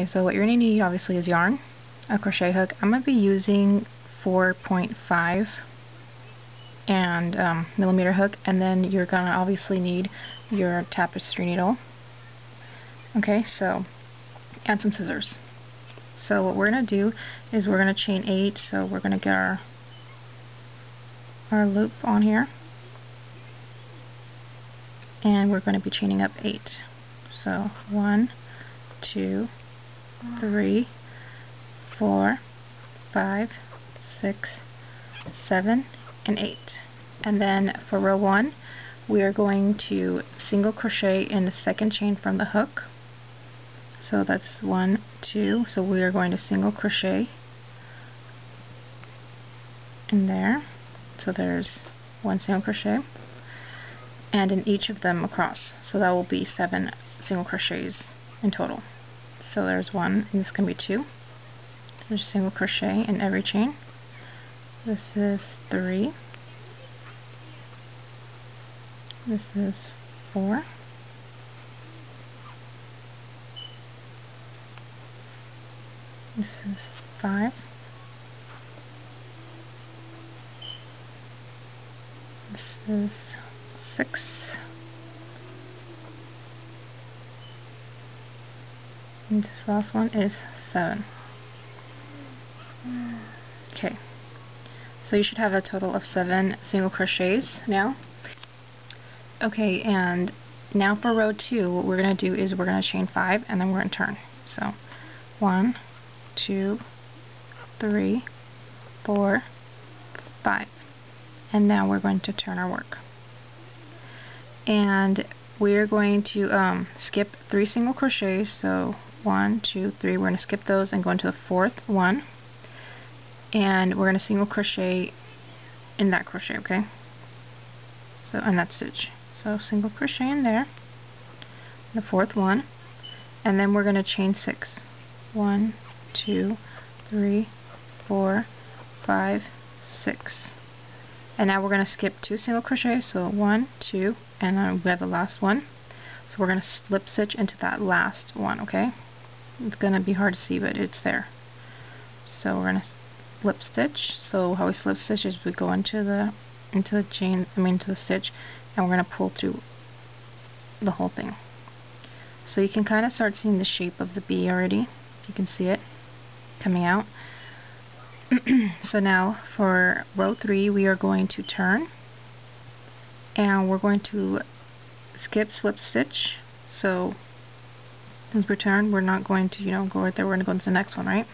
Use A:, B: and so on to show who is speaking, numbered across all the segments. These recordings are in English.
A: Okay, so what you're going to need obviously is yarn, a crochet hook. I'm going to be using 4.5 and millimeter hook, and then you're going to obviously need your tapestry needle. Okay, so and some scissors. So what we're going to do is we're going to chain 8, so we're going to get our loop on here, and we're going to be chaining up 8. So 1, 2, 3, 4, 5, 6, 7, and 8. And then for row 1, we are going to single crochet in the second chain from the hook. So that's 1, 2. So we are going to single crochet in there. So there's 1 single crochet, and in each of them across. So that will be 7 single crochets in total. So there's 1, and this can be 2. There's single crochet in every chain. This is 3. This is 4. This is 5. This is 6. And this last one is 7. Okay. So you should have a total of 7 single crochets now. Okay, and now for row 2, what we're going to do is we're going to chain 5 and then we're going to turn. So 1, 2, 3, 4, 5. And now we're going to turn our work. And we're going to skip 3 single crochets. So 1, 2, 3. We're going to skip those and go into the 4th one. And we're going to single crochet in that crochet, okay? So in that stitch. So single crochet in there, the 4th one, and then we're going to chain 6. 1, 2, 3, 4, 5, 6. And now we're going to skip 2 single crochets, so 1, 2, and then we have the last one. So we're going to slip stitch into that last one, okay? It's going to be hard to see, but it's there. So we're going to slip stitch. So how we slip stitch is we go into the chain, into the stitch, and we're going to pull through the whole thing. So you can kind of start seeing the shape of the bee already. You can see it coming out. So now for row 3, we are going to turn, and we're going to skip slip stitch. So since we're turned, we're not going to go right there. We're going to go into the next one, right?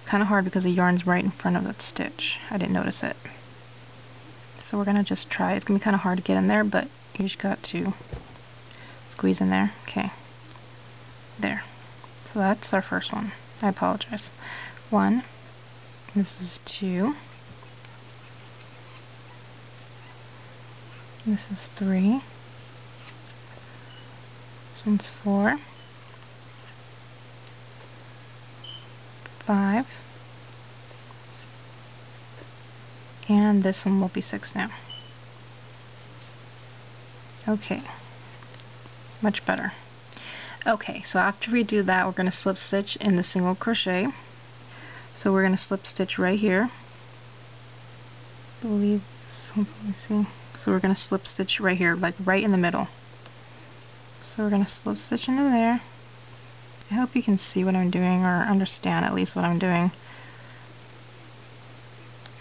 A: Kind of hard because the yarn's right in front of that stitch. I didn't notice it. So we're going to just try. It's going to be kind of hard to get in there, but you just got to squeeze in there. Okay. There. So that's our first one. I apologize. 1. This is 2. This is 3. This one's 4. 5. And this one will be 6 now. Okay. Much better. Okay, so after we do that, we're going to slip stitch in the single crochet. So we're going to slip stitch right here. I believe, let me see. So we're going to slip stitch right here, like right in the middle. So we're going to slip stitch into there. I hope you can see what I'm doing, or understand at least what I'm doing.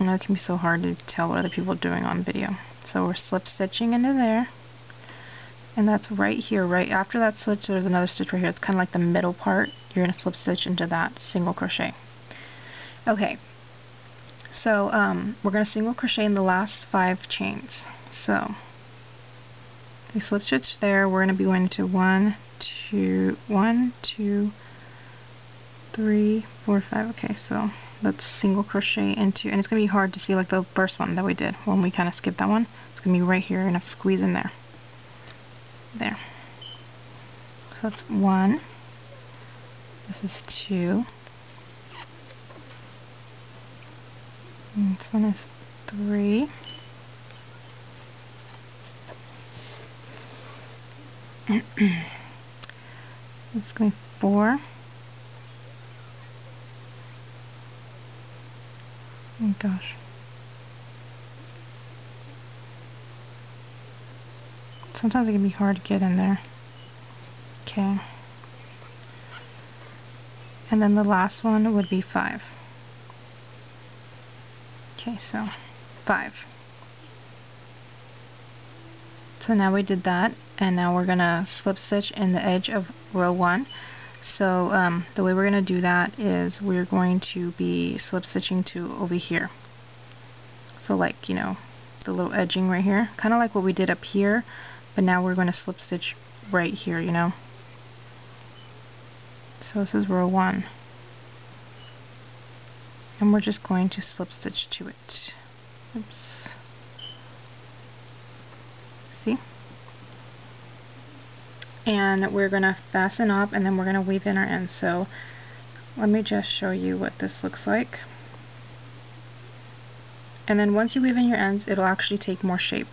A: I know it can be so hard to tell what other people are doing on video. So we're slip stitching into there. And that's right here, right after that stitch, there's another stitch right here. It's kind of like the middle part. You're going to slip stitch into that single crochet. Okay, so we're going to single crochet in the last 5 chains. So we slip stitch there. We're going to be going to 1, 2, 3, 4, 5. Okay, so let's single crochet into, and it's going to be hard to see like the first one that we did when we kind of skipped that one. It's going to be right here, and I have to squeeze in there. There. So that's 1. This is 2. And this one is 3. It's going 4, Oh gosh. Sometimes it can be hard to get in there. Okay. And then the last one would be 5. Okay, so 5. So now we did that, and now we're gonna slip stitch in the edge of row 1. So the way we're gonna do that is we're going to be slip stitching to over here. So like, you know, the little edging right here, kind of like what we did up here, but now we're going to slip stitch right here, you know. So this is row 1, and we're just going to slip stitch to it. Oops. See? And we're going to fasten off, and then we're going to weave in our ends. So let me just show you what this looks like. And then once you weave in your ends, it'll actually take more shape.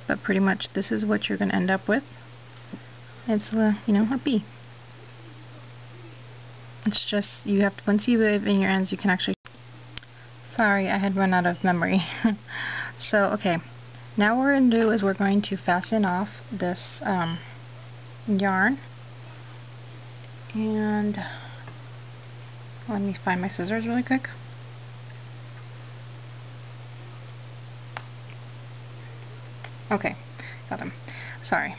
A: But pretty much this is what you're going to end up with. It's a, you know, a bee. It's just, you have to, once you weave in your ends, you can actually, sorry, I had run out of memory. So, okay, now what we're going to do is we're going to fasten off this yarn. And let me find my scissors really quick. Okay, got them. Sorry.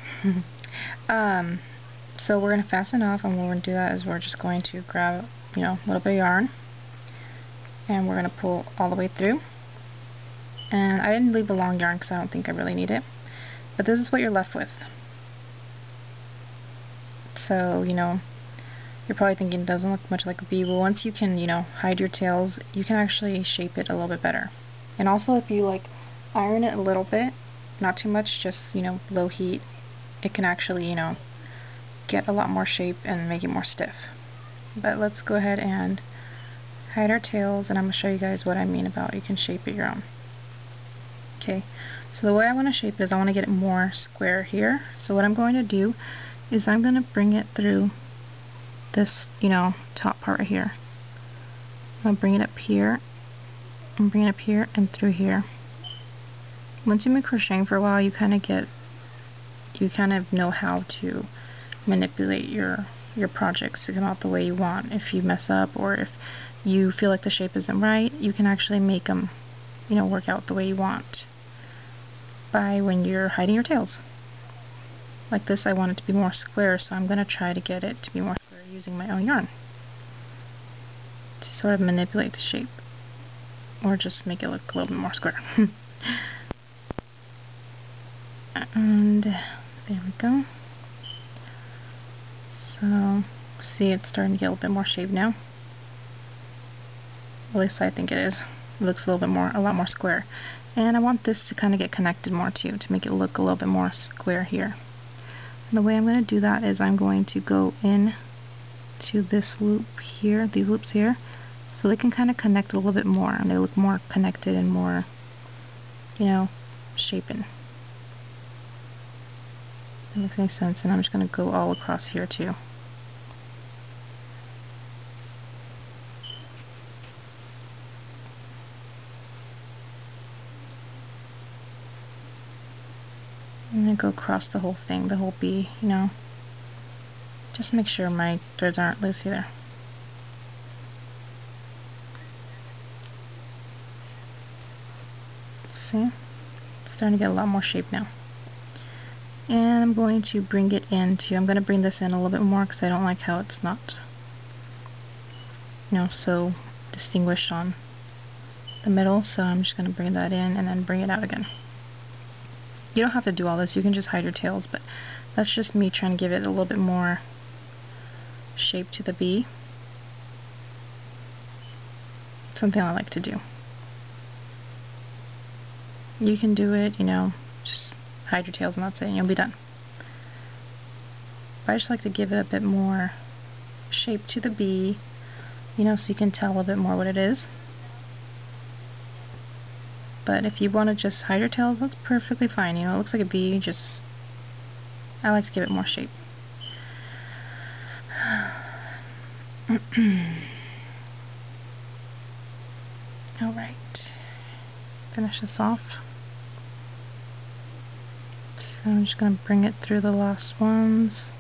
A: So we're going to fasten off, and what we're going to do that is we're just going to grab, you know, a little bit of yarn, and we're going to pull all the way through. And I didn't leave a long yarn because I don't think I really need it, but this is what you're left with. So, you know, you're probably thinking it doesn't look much like a bee. Well, once you can, you know, hide your tails, you can actually shape it a little bit better. And also, if you like iron it a little bit, not too much, just, you know, low heat, it can actually, you know, get a lot more shape and make it more stiff. But let's go ahead and hide our tails, and I'm going to show you guys what I mean about you can shape it your own. Okay, so the way I want to shape it is I want to get it more square here. So what I'm going to do is I'm going to bring it through this, you know, top part right here. I'm going to bring it up here, and bring it up here and through here. Once you've been crocheting for a while, you kind of know how to manipulate your projects to come out the way you want. If you mess up, or if you feel like the shape isn't right, you can actually make them, you know, work out the way you want by when you're hiding your tails. Like this, I want it to be more square, so I'm going to try to get it to be more square using my own yarn to sort of manipulate the shape, or just make it look a little bit more square. And there we go. So, see, it's starting to get a little bit more shape now. At least I think it is. It looks a lot more square. And I want this to kind of get connected more too, to make it look a little bit more square here. And the way I'm going to do that is I'm going to go in to this loop here, these loops here, so they can kind of connect a little bit more, and they look more connected and more, you know, shapen. That makes any sense. And I'm just going to go all across here too. I'm going to go across the whole thing, the whole bee, you know. Just make sure my threads aren't loose either. See? It's starting to get a lot more shape now. And I'm going to bring it into, I'm going to bring this in a little bit more because I don't like how it's not, you know, so distinguished on the middle. So I'm just going to bring that in and then bring it out again. You don't have to do all this, you can just hide your tails, but that's just me trying to give it a little bit more shape to the bee. Something I like to do. You can do it, you know, just hide your tails and that's it, and you'll be done. But I just like to give it a bit more shape to the bee, you know, so you can tell a bit more what it is. But if you want to just hide your tails, that's perfectly fine. You know, it looks like a bee, just, I like to give it more shape. finish this off. So I'm just going to bring it through the last ones.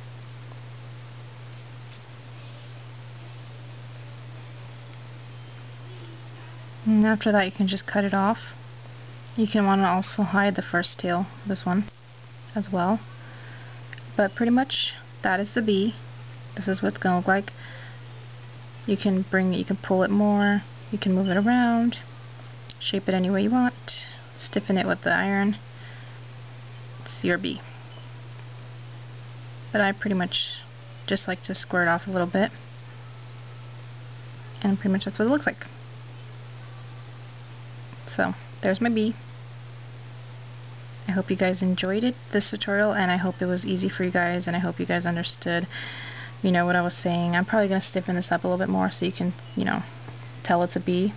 A: And after that you can just cut it off. You can want to also hide the first tail, this one, as well. But pretty much that is the bee. This is what it's going to look like. You can pull it more, you can move it around, shape it any way you want, stiffen it with the iron. It's your bee. But I pretty much just like to square it off a little bit. And pretty much that's what it looks like. So, there's my bee. I hope you guys enjoyed this tutorial, and I hope it was easy for you guys, and I hope you guys understood, what I was saying. I'm probably going to stiffen this up a little bit more so you can, tell it's a bee.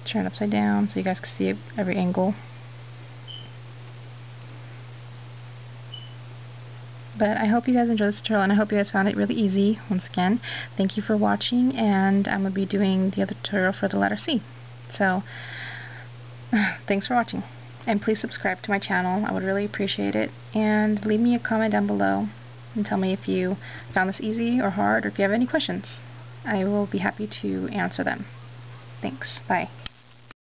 A: Turn it upside down so you guys can see it every angle. But I hope you guys enjoyed this tutorial, and I hope you guys found it really easy. Once again, thank you for watching, and I'm going to be doing the other tutorial for the letter C. So, thanks for watching. And please subscribe to my channel. I would really appreciate it. And leave me a comment down below and tell me if you found this easy or hard, or if you have any questions. I will be happy to answer them. Thanks. Bye.